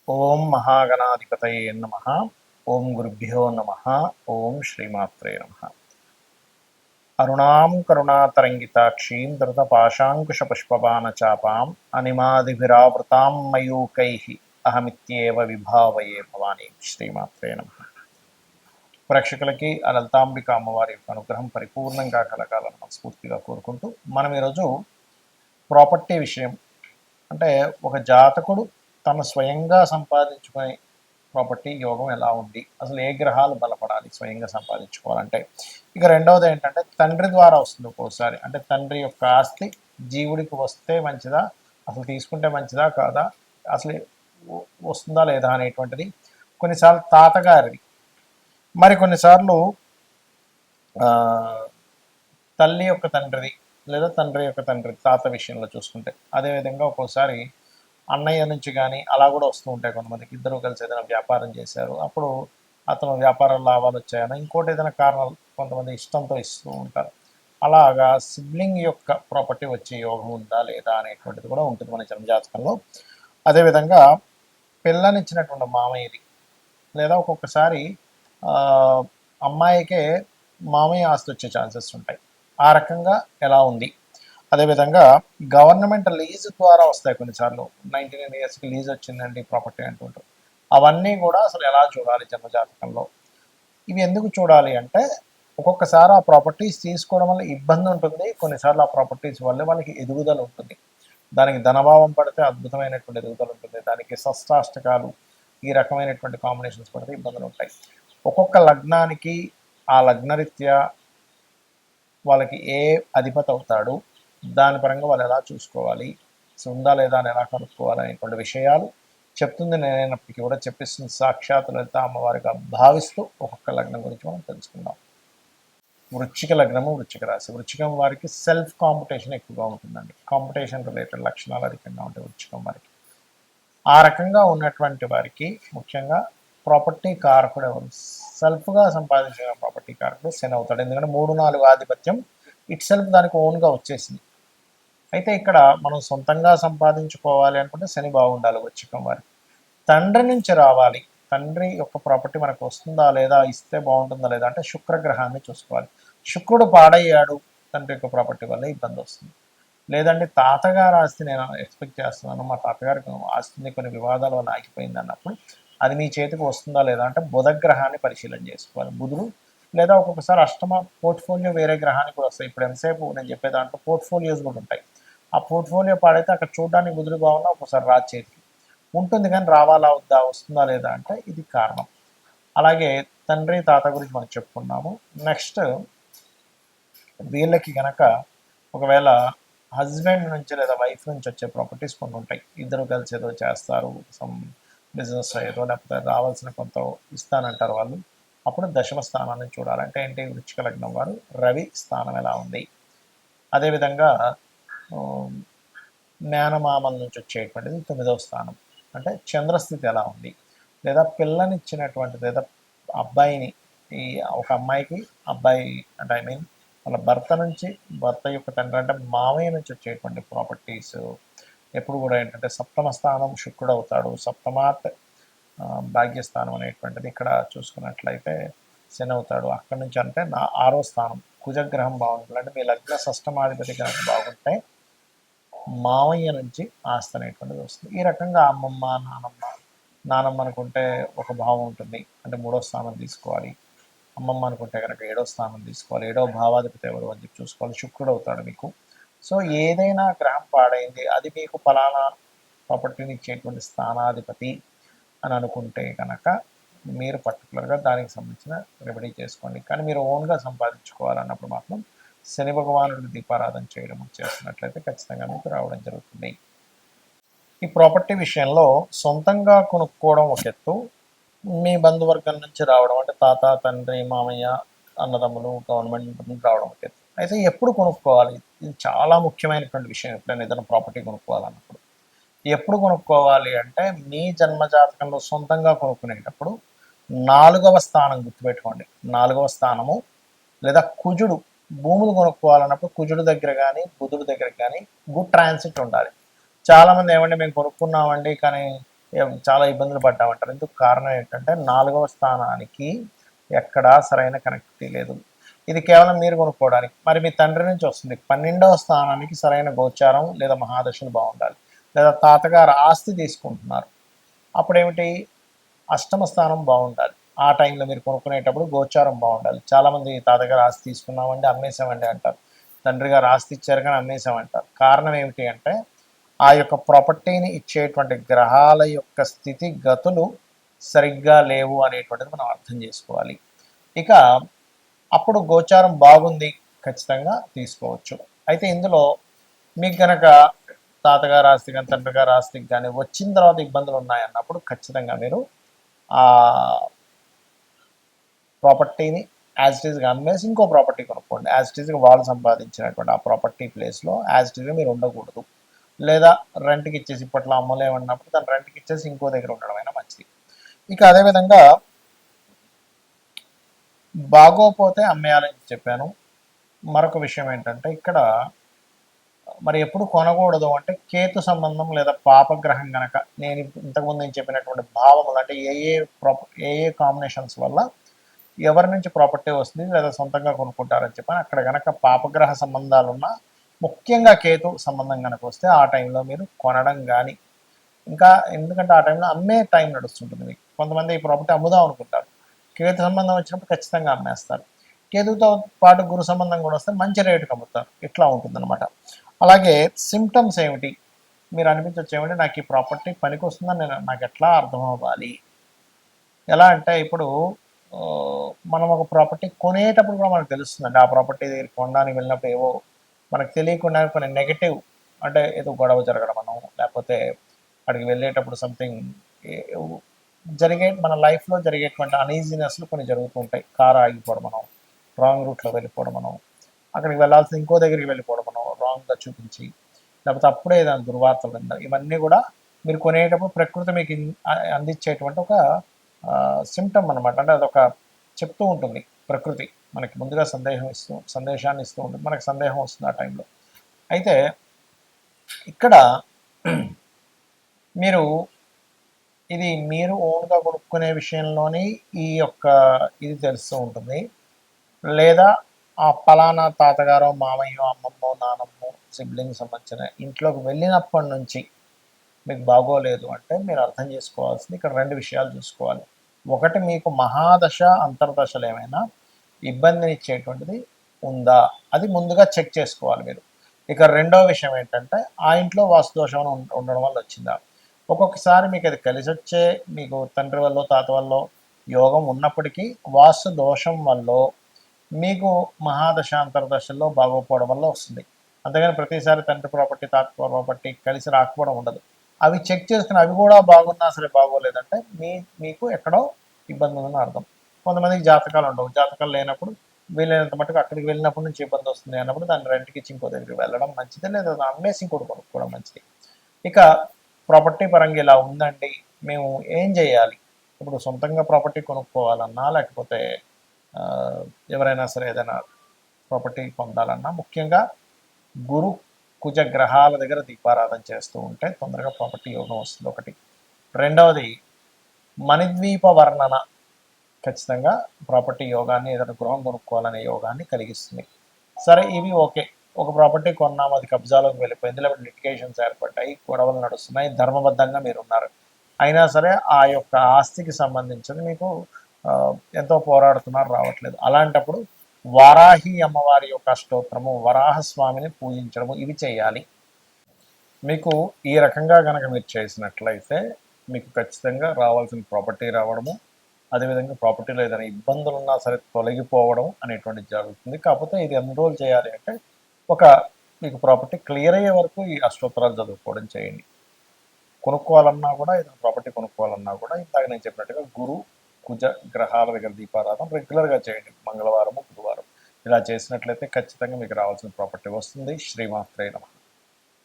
ఓం మహాగణాధిపతయే నమః. ఓం గురుభ్యో నమః. ఓం శ్రీమాత్రే నమః. అరుణాం కరుణాతరంగితాక్షీం ధృతపాశాంకుశపుష్పబాణచాపాం అనిమాదిభిరావృతాం మయూకైః అహమిత్యేవ విభావయే భవానీ. శ్రీమాత్రే నమః. ప్రేక్షకులకి ఆ లలితాంబిక అమ్మవారి యొక్క అనుగ్రహం పరిపూర్ణంగా కలగాలని మనస్ఫూర్తిగా కోరుకుంటూ మనం ఈరోజు ప్రాపర్టీ విషయం, అంటే ఒక జాతకుడు తను స్వయంగా సంపాదించుకునే ప్రాపర్టీ యోగం ఎలా ఉంది, అసలు ఏ గ్రహాలు బలపడాలి స్వయంగా సంపాదించుకోవాలంటే. ఇక రెండవది ఏంటంటే తండ్రి ద్వారా వస్తుంది ఒక్కోసారి, అంటే తండ్రి యొక్క ఆస్తి జీవుడికి వస్తే మంచిదా, అసలు తీసుకుంటే మంచిదా కాదా, అసలు వస్తుందా లేదా అనేటువంటిది. కొన్నిసార్లు తాతగారిది, మరి కొన్నిసార్లు తల్లి యొక్క తండ్రిది, లేదా తండ్రి యొక్క తండ్రి తాత విషయంలో చూసుకుంటే. అదేవిధంగా ఒక్కోసారి అన్నయ్య నుంచి కానీ అలా కూడా వస్తూ ఉంటాయి. కొంతమందికి ఇద్దరు కలిసి ఏదైనా వ్యాపారం చేశారు, అప్పుడు అతను వ్యాపార లాభాలు వచ్చాయని, ఇంకోటి ఏదైనా కారణాలు కొంతమంది ఇష్టంతో ఇస్తూ ఉంటారు. అలాగా సిబ్లింగ్ యొక్క ప్రాపర్టీ వచ్చే యోగం ఉందా లేదా అనేటువంటిది కూడా ఉంటుంది మన జన్మజాతకంలో. అదేవిధంగా పిల్లనిచ్చినటువంటి మామయ్యది, లేదా ఒక్కొక్కసారి అమ్మాయికే మామయ్య ఆస్తి వచ్చే ఛాన్సెస్ ఉంటాయి. ఆ రకంగా ఎలా ఉంది. అదేవిధంగా గవర్నమెంట్ లీజ్ ద్వారా వస్తాయి కొన్నిసార్లు. 99 ఇయర్స్కి లీజ్ వచ్చిందండి ప్రాపర్టీ అంటుంటారు. అవన్నీ కూడా అసలు ఎలా చూడాలి జన్మజాతకంలో. ఇవి ఎందుకు చూడాలి అంటే, ఒక్కొక్కసారి ఆ ప్రాపర్టీస్ తీసుకోవడం వల్ల ఇబ్బంది ఉంటుంది, కొన్నిసార్లు ఆ ప్రాపర్టీస్ వల్ల వాళ్ళకి ఎదుగుదల ఉంటుంది. దానికి ధనభావం పడితే అద్భుతమైనటువంటి ఎదుగుదల ఉంటుంది, దానికి షష్టాష్టకాలు ఈ రకమైనటువంటి కాంబినేషన్స్ పడితే ఇబ్బందులు ఉంటాయి. ఒక్కొక్క లగ్నానికి ఆ లగ్నరీత్యా వాళ్ళకి ఏ అధిపతి అవుతాడు, దాని పరంగా వాళ్ళు ఎలా చూసుకోవాలి, ఉందా లేదా అని ఎలా కనుక్కోవాలి అనేటువంటి విషయాలు చెప్తుంది నేనైనప్పటికీ కూడా చెప్పిస్తుంది సాక్షాత్ లలిత అమ్మవారిగా భావిస్తూ ఒక్కొక్క లగ్నం గురించి మనం తెలుసుకుందాం. వృశ్చిక లగ్నము, వృశ్చిక రాశి. వృశ్చికం వారికి సెల్ఫ్ కాంపిటీషన్ ఎక్కువగా ఉంటుందండి. కాంపిటీషన్ రిలేటెడ్ లక్షణాలు అధికంగా ఉంటాయి వృశ్చికం వారికి. ఆ రకంగా ఉన్నటువంటి వారికి ముఖ్యంగా ప్రాపర్టీ కారకుడు ఎవరు, సెల్ఫ్గా సంపాదించిన ప్రాపర్టీ కారకుడు శని అవుతాడు. ఎందుకంటే 3-4 ఆధిపత్యం ఇట్ సెల్ఫ్ దానికి ఓన్గా వచ్చేసింది. అయితే ఇక్కడ మనం సొంతంగా సంపాదించుకోవాలి అనుకుంటే శని బాగుండాలి వృశ్చికం వారికి. తండ్రి నుంచి రావాలి, తండ్రి యొక్క ప్రాపర్టీ మనకు వస్తుందా లేదా, ఇస్తే బాగుంటుందా లేదా అంటే శుక్రగ్రహాన్ని చూసుకోవాలి. శుక్రుడు పాడయ్యాడు, తండ్రి యొక్క ప్రాపర్టీ వల్ల ఇబ్బంది వస్తుంది. లేదంటే తాతగారు ఆస్తి నేను ఎక్స్పెక్ట్ చేస్తున్నాను, మా తాతగారికి ఆస్తిని కొన్ని వివాదాల వల్ల ఆగిపోయింది అన్నప్పుడు అది మీ చేతికి వస్తుందా లేదా అంటే బుధగ్రహాన్ని పరిశీలన చేసుకోవాలి. బుధుడు లేదా ఒక్కొక్కసారి అష్టమ పోర్ట్ఫోలియో వేరే గ్రహానికి కూడా వస్తాయి. ఇప్పుడు ఎంతసేపు నేను చెప్పే దాంట్లో పోర్ట్ఫోలియోస్ కూడా ఉంటాయి. ఆ పోర్ట్ఫోలియో పాడైతే అక్కడ చూడడానికి బుధుడు బాగున్నా ఒక్కొక్కసారి రాజు చేతికి ఉంటుంది, కానీ రావాలా వద్దా, వస్తుందా లేదా అంటే ఇది కారణం. అలాగే తండ్రి తాత గురించి మనం చెప్పుకున్నాము. నెక్స్ట్ వీళ్ళకి గనక ఒకవేళ హస్బెండ్ నుంచి లేదా వైఫ్ నుంచి వచ్చే ప్రాపర్టీస్ కొన్ని ఉంటాయి. ఇద్దరు కలిసి ఏదో చేస్తారు, సమ్ బిజినెస్ ఏదో, లేకపోతే రావాల్సిన కొంత ఇస్తానంటారు వాళ్ళు. అప్పుడు దశమ స్థానాన్ని చూడాలంటే ఏంటి, వృశ్చిక లగ్నం వారు రవి స్థానం ఎలా ఉంది. అదేవిధంగా మేనమామల నుంచి వచ్చేటువంటిది 9వ స్థానం, అంటే చంద్రస్థితి ఎలా ఉంది. లేదా పిల్లనిచ్చినటువంటిది, లేదా అబ్బాయిని, ఈ ఒక అమ్మాయికి అబ్బాయి అంటే ఐ మీన్ వాళ్ళ భర్త నుంచి, భర్త యొక్క తండ్రి అంటే మామయ్య నుంచి వచ్చేటువంటి ప్రాపర్టీస్ ఎప్పుడు కూడా ఏంటంటే సప్తమ స్థానం శుక్రుడు అవుతాడు. సప్తమాత్ భాగ్యస్థానం అనేటువంటిది ఇక్కడ చూసుకున్నట్లయితే శని అవుతాడు. అక్కడి నుంచి అంటే 6వ స్థానం కుజగ్రహం బాగుంటుంది. అంటే మీ లగ్న షష్టమాధిపతి కనుక బాగుంటే మామయ్య నుంచి ఆస్తి అనేటువంటిది వస్తుంది. ఈ రకంగా అమ్మమ్మ నానమ్మ అనుకుంటే ఒక భావం ఉంటుంది, అంటే 3వ స్థానం తీసుకోవాలి. అమ్మమ్మ అనుకుంటే కనుక 7వ స్థానం తీసుకోవాలి. 7వ భావాధిపతి ఎవరు అని చెప్పి చూసుకోవాలి, శుక్రుడు అవుతాడు మీకు. సో ఏదైనా గ్రహం పాడైంది, అది మీకు ఫలానా ప్రాపర్టీని ఇచ్చేటువంటి స్థానాధిపతి అని అనుకుంటే కనుక మీరు పర్టికులర్గా దానికి సంబంధించిన రెమెడీ చేసుకోండి. కానీ మీరు ఓన్గా సంపాదించుకోవాలన్నప్పుడు మాత్రం శని భగవానుడి దీపారాధన చేయడం చేస్తున్నట్లయితే ఖచ్చితంగా మీకు రావడం జరుగుతుంది. ఈ ప్రాపర్టీ విషయంలో సొంతంగా కొనుక్కోవడం ఒక ఎత్తు, మీ బంధువర్గం నుంచి రావడం అంటే తాత తండ్రి మామయ్య అన్నదమ్ములు గవర్నమెంట్ రావడం ఒక ఎత్తు. అయితే ఎప్పుడు కొనుక్కోవాలి, ఇది చాలా ముఖ్యమైనటువంటి విషయం. ఎప్పుడైనా ఏదైనా ప్రాపర్టీ కొనుక్కోవాలన్నప్పుడు ఎప్పుడు కొనుక్కోవాలి అంటే, మీ జన్మజాతకంలో సొంతంగా కొనుక్కునేటప్పుడు 4వ స్థానం గుర్తుపెట్టుకోండి. 4వ స్థానము లేదా కుజుడు, భూములు కొనుక్కోవాలన్నప్పుడు కుజుడు దగ్గర కానీ బుధుడు దగ్గర కానీ గుడ్ ట్రాన్సిట్ ఉండాలి. చాలామంది ఏమంటే మేము కొనుక్కున్నామండి కానీ చాలా ఇబ్బందులు పడ్డామంటారు. ఎందుకు కారణం ఏంటంటే 4వ స్థానానికి ఎక్కడా సరైన కనెక్టివిటీ లేదు. ఇది కేవలం మీరు కొనుక్కోవడానికి. మరి మీ తండ్రి నుంచి వస్తుంది. 12వ స్థానానికి సరైన గోచారం లేదా మహాదశలు బాగుండాలి. లేదా తాతగారు ఆస్తి తీసుకుంటున్నారు, అప్పుడేమిటి, అష్టమ స్థానం బాగుండాలి. ఆ టైంలో మీరు కొనుక్కునేటప్పుడు గోచారం బాగుండాలి. చాలామంది తాతగారు ఆస్తి తీసుకున్నామండి అమ్మేసామండి అంటారు, తండ్రి గారు ఆస్తి ఇచ్చారు కానీ అమ్మేసామంటారు. కారణం ఏమిటి అంటే ఆ యొక్క ప్రాపర్టీని ఇచ్చేటువంటి గ్రహాల యొక్క స్థితి గతులు సరిగ్గా లేవు అనేటువంటిది మనం అర్థం చేసుకోవాలి. ఇక అప్పుడు గోచారం బాగుంది, ఖచ్చితంగా తీసుకోవచ్చు. అయితే ఇందులో మీకు కనుక తాతగారు ఆస్తి కానీ తండ్రి గారు ఆస్తికి కానీ వచ్చిన తర్వాత ఇబ్బందులు ఉన్నాయన్నప్పుడు ఖచ్చితంగా మీరు ఆ ప్రాపర్టీని యాజ్ ఇట్ ఈస్గా అమ్మేసి ఇంకో ప్రాపర్టీ కొనుక్కోండి. యాజ్ ఇట్ ఈస్గా వాళ్ళు సంపాదించినటువంటి ఆ ప్రాపర్టీ ప్లేస్లో యాజ్ ఇట్ ఈస్గా మీరు ఉండకూడదు. లేదా రెంట్కి ఇచ్చేసి, ఇప్పట్లో అమ్మలేమన్నప్పుడు దాన్ని రెంట్కి ఇచ్చేసి ఇంకో దగ్గర ఉండడమైనా మంచిది. ఇక అదేవిధంగా బాగోపోతే అమ్మేయాలని చెప్పాను. మరొక విషయం ఏంటంటే ఇక్కడ మరి ఎప్పుడు కొనకూడదు అంటే కేతు సంబంధం లేదా పాపగ్రహం గనక, ఇంతకుముందు నేను చెప్పినటువంటి భావములు అంటే ఏ కాంబినేషన్స్ వల్ల ఎవరి నుంచి ప్రాపర్టీ వస్తుంది లేదా సొంతంగా కొనుక్కుంటారని చెప్పని అక్కడ కనుక పాపగ్రహ సంబంధాలు ఉన్న, ముఖ్యంగా కేతు సంబంధం కనుక వస్తే ఆ టైంలో మీరు కొనడం కానీ, ఇంకా ఎందుకంటే ఆ టైంలో అమ్మే టైం నడుస్తుంటుంది మీకు. కొంతమంది ఈ ప్రాపర్టీ అమ్ముదాం అనుకుంటారు, కేతు సంబంధం వచ్చినప్పుడు ఖచ్చితంగా అమ్మేస్తారు. కేతుతో పాటు గురు సంబంధం కూడా వస్తే మంచి రేటుకి అమ్ముతారు. ఇట్లా ఉంటుందన్నమాట. అలాగే సిమ్టమ్స్ ఏమిటి, మీరు అనిపించవచ్చు ఏమిటి, నాకు ఈ ప్రాపర్టీ పనికి వస్తుందని నాకు ఎట్లా అర్థం అవ్వాలి. ఎలా అంటే ఇప్పుడు మనం ఒక ప్రాపర్టీ కొనేటప్పుడు కూడా మనకు తెలుస్తుందండి. ఆ ప్రాపర్టీ దగ్గర కొనడానికి వెళ్ళినప్పుడు ఏవో మనకు తెలియకుండా కొన్ని నెగటివ్, అంటే ఏదో గొడవ జరగడం మనం, లేకపోతే అక్కడికి వెళ్ళేటప్పుడు సంథింగ్ మన లైఫ్లో జరిగేటువంటి అనీజీనెస్లు కొన్ని జరుగుతూ ఉంటాయి. కారు ఆగిపోవడం, మనం రాంగ్ రూట్లో వెళ్ళిపోవడం, మనం అక్కడికి వెళ్ళాల్సిన ఇంకో దగ్గరికి వెళ్ళిపోవడం, మనం రాంగ్గా చూపించి, లేకపోతే అప్పుడే ఏదైనా దుర్వార్తలు వినడం, ఇవన్నీ కూడా మీరు కొనేటప్పుడు ప్రకృతి మీకు అందించేటువంటి ఒక సిమ్టమ్ అనమాట. అంటే అదొక చెప్తూ ఉంటుంది ప్రకృతి మనకి ముందుగా సందేశాన్ని ఇస్తూ ఉంటుంది. మనకు సందేహం వస్తుంది ఆ టైంలో. అయితే ఇక్కడ మీరు ఓన్గా కొనుక్కునే విషయంలోని ఈ యొక్క ఇది తెలుస్తూ ఉంటుంది. లేదా ఆ పలానా తాతగారో మామయ్యో అమ్మమ్మో నానమ్మో సిబ్లింగ్ సంబంధించిన ఇంట్లోకి వెళ్ళినప్పటి నుంచి మీకు బాగోలేదు అంటే మీరు అర్థం చేసుకోవాల్సింది ఇక్కడ 2 విషయాలు చూసుకోవాలి. ఒకటి, మీకు మహాదశ అంతర్దశలు ఏమైనా ఇబ్బందినిచ్చేటువంటిది ఉందా, అది ముందుగా చెక్ చేసుకోవాలి మీరు. ఇక రెండో విషయం ఏంటంటే ఆ ఇంట్లో వాస్తు దోషం ఉండడం వల్ల వచ్చిందా. ఒక్కొక్కసారి మీకు అది కలిసి వచ్చే, మీకు తండ్రి వల్ల తాత వల్ల యోగం ఉన్నప్పటికీ వాస్తు దోషం వల్ల మీకు మహాదశ అంతర్దశల్లో బాగోపోవడం వల్ల వస్తుంది. అంతేగాని ప్రతిసారి తండ్రి ప్రాపర్టీ తాత ప్రాపర్టీ కలిసి రాకపోవడం ఉండదు. అవి చెక్ చేసుకుని అవి కూడా బాగున్నా సరే బాగోలేదంటే మీకు ఎక్కడో ఇబ్బంది ఉందని అర్థం. కొంతమందికి జాతకాలు ఉండవు, జాతకాలు లేనప్పుడు వీలైనంత మటుకు అక్కడికి వెళ్ళినప్పటి నుంచి ఇబ్బంది వస్తుంది అన్నప్పుడు దాన్ని రెంట్కి ఇచ్చి ఇంకో దగ్గరికి వెళ్ళడం మంచిది, లేదా అమ్మేసి ఇంకోటి కొనుక్కోవడం మంచిది. ఇక ప్రాపర్టీ పరంగా ఇలా ఉందండి, మేము ఏం చేయాలి, ఇప్పుడు సొంతంగా ప్రాపర్టీ కొనుక్కోవాలన్నా లేకపోతే ఎవరైనా సరే ఏదైనా ప్రాపర్టీ పొందాలన్నా ముఖ్యంగా గురు కుజ గ్రహాల దగ్గర దీపారాధన చేస్తూ ఉంటే తొందరగా ప్రాపర్టీ యోగం వస్తుంది ఒకటి. రెండవది, మణిద్వీప వర్ణన ఖచ్చితంగా ప్రాపర్టీ యోగాన్ని, ఏదైనా గృహం కొనుక్కోవాలనే యోగాన్ని కలిగిస్తుంది. సరే, ఇవి ఓకే, ఒక ప్రాపర్టీ కొన్నాము, అది కబ్జాలోకి వెళ్ళిపోయింది, లేకపోతే లిటిగేషన్స్ ఏర్పడ్డాయి, గొడవలు నడుస్తున్నాయి, ధర్మబద్ధంగా మీరు ఉన్నారు, అయినా సరే ఆ యొక్క ఆస్తికి సంబంధించింది మీకు ఎంతో పోరాడుతున్నారు, రావట్లేదు. అలాంటప్పుడు వారాహి అమ్మవారి యొక్క స్తోత్రము, వరాహస్వామిని పూజించడము, ఇవి చేయాలి. మీకు ఈ రకంగా కనుక మీరు చేసినట్లయితే మీకు ఖచ్చితంగా రావాల్సిన ప్రాపర్టీ రావడము, అదేవిధంగా ప్రాపర్టీలో ఏదైనా ఇబ్బందులు ఉన్నా సరే తొలగిపోవడం అనేటువంటిది జరుగుతుంది. కాకపోతే ఇది ఎన్ని రోజులు చేయాలి అంటే మీకు ప్రాపర్టీ క్లియర్ అయ్యే వరకు ఈ అష్టోత్తరాలు చదువుకోవడం చేయండి. కొనుక్కోవాలన్నా కూడా, ఏదైనా ప్రాపర్టీ కొనుక్కోవాలన్నా కూడా ఇందాక నేను చెప్పినట్టుగా గురు కుజ గ్రహాల దగ్గర దీపారాధన రెగ్యులర్గా చేయండి, మంగళవారము బుధవారం. ఇలా చేసినట్లయితే ఖచ్చితంగా మీకు రావాల్సిన ప్రాపర్టీ వస్తుంది. శ్రీమాత్రే నమః.